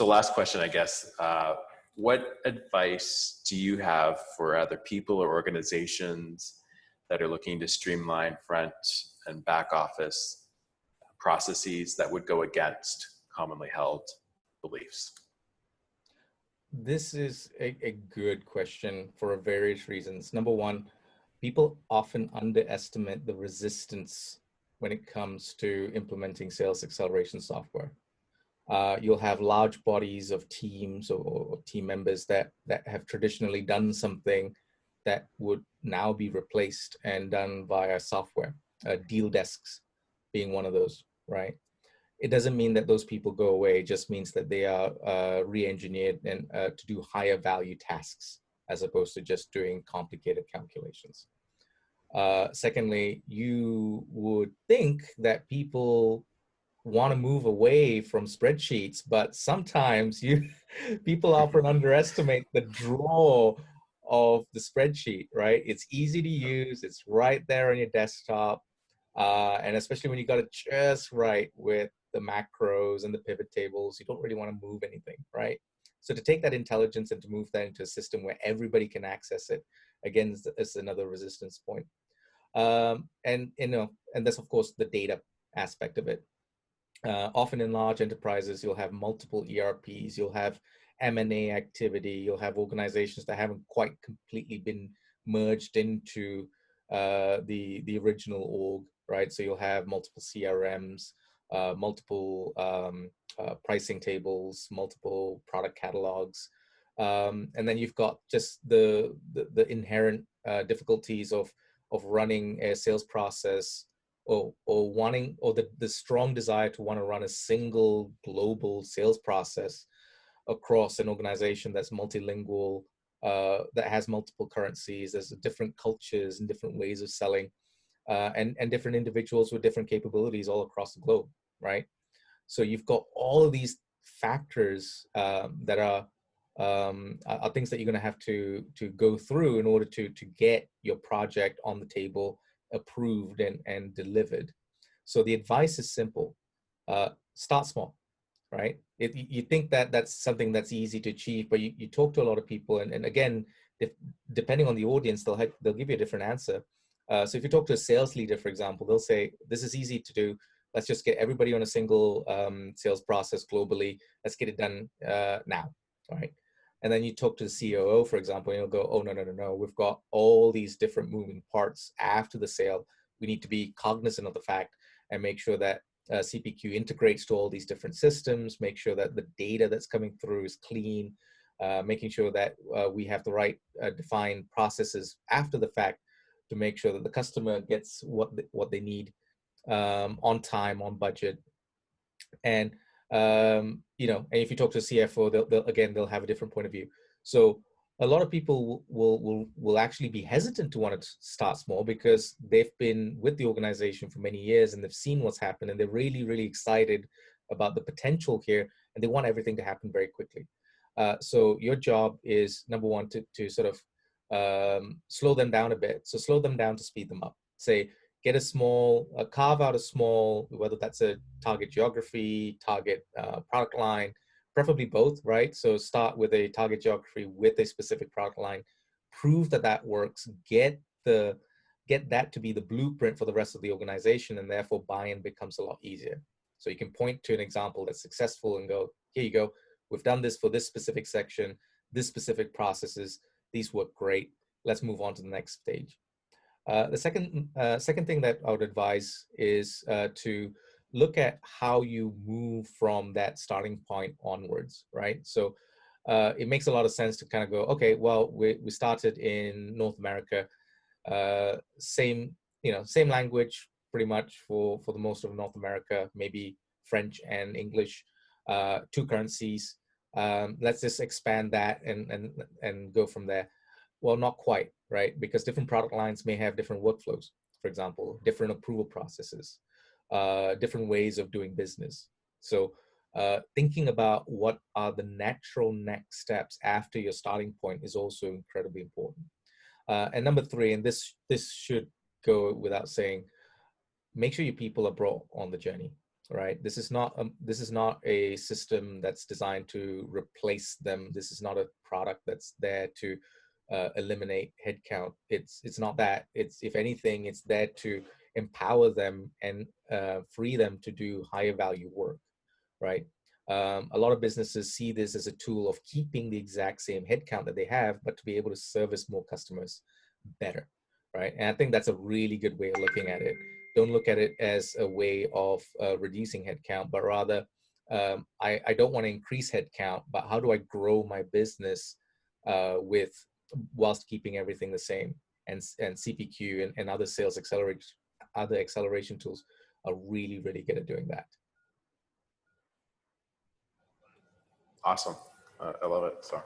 So last question, I guess. What advice do you have for other people or organizations that are looking to streamline front and back office processes that would go against commonly held beliefs? This is a good question for various reasons. Number one, people often underestimate the resistance when it comes to implementing sales acceleration software. You'll have large bodies of teams or team members that have traditionally done something that would now be replaced and done via software, deal desks being one of those, right? It doesn't mean that those people go away. It just means that they are re-engineered and to do higher value tasks as opposed to just doing complicated calculations. Secondly, you would think that people want to move away from spreadsheets, but sometimes people often underestimate the draw of the spreadsheet, right? It's easy to use, it's right there on your desktop, and especially when you got it just right with the macros and the pivot tables, you don't really want to move anything, right? So to take that intelligence and to move that into a system where everybody can access it, again, is another resistance point. And that's of course the data aspect of it. Often in large enterprises, you'll have multiple ERPs, you'll have M&A activity, you'll have organizations that haven't quite completely been merged into the original org, right? So you'll have multiple CRMs, multiple pricing tables, multiple product catalogs, and then you've got just the inherent difficulties of running a sales process or wanting, or the strong desire to want to run a single global sales process across an organization that's multilingual, that has multiple currencies, there's different cultures and different ways of selling, and different individuals with different capabilities all across the globe, right? So you've got all of these factors that are things that you're going to have to go through in order to get your project on the table, approved and delivered. So the advice is simple: start small, right? You think that that's something that's easy to achieve, but you talk to a lot of people, and again, depending on the audience, they'll give you a different answer. So if you talk to a sales leader, for example, they'll say, "This is easy to do. Let's just get everybody on a single sales process globally. Let's get it done now." All right. And then you talk to the COO, for example, and you'll go, "Oh, no, no, no, no. We've got all these different moving parts after the sale. We need to be cognizant of the fact and make sure that CPQ integrates to all these different systems, make sure that the data that's coming through is clean, making sure that we have the right defined processes after the fact to make sure that the customer gets what they need on time, on budget." And and if you talk to a CFO, they'll have a different point of view. So a lot of people will actually be hesitant to want to start small because they've been with the organization for many years and they've seen what's happened, and they're really, really excited about the potential here, and they want everything to happen very quickly. So your job is, number one, to sort of slow them down a bit. So slow them down to speed them up. Say, carve out a small, whether that's a target geography, target product line, preferably both, right? So start with a target geography with a specific product line, prove that that works, get that to be the blueprint for the rest of the organization, and therefore buy-in becomes a lot easier. So you can point to an example that's successful and go, "Here you go. We've done this for this specific section, this specific processes. These work great. Let's move on to the next stage." The second thing that I would advise is to look at how you move from that starting point onwards, right? So it makes a lot of sense to kind of go, okay, well, we started in North America, same language pretty much for the most of North America, maybe French and English, two currencies. Let's just expand that and go from there. Well, not quite, right? Because different product lines may have different workflows, for example, different approval processes, different ways of doing business. So thinking about what are the natural next steps after your starting point is also incredibly important. And number three, and this should go without saying, make sure your people are brought on the journey, right? This is not a system that's designed to replace them. This is not a product that's there to eliminate headcount. It's not that. It's, if anything, it's there to empower them and free them to do higher value work, right? A lot of businesses see this as a tool of keeping the exact same headcount that they have, but to be able to service more customers better, right? And I think that's a really good way of looking at it. Don't look at it as a way of reducing headcount, but rather, I don't want to increase headcount, but how do I grow my business with whilst keeping everything the same? And CPQ and other acceleration tools are really, really good at doing that. Awesome. I love it. So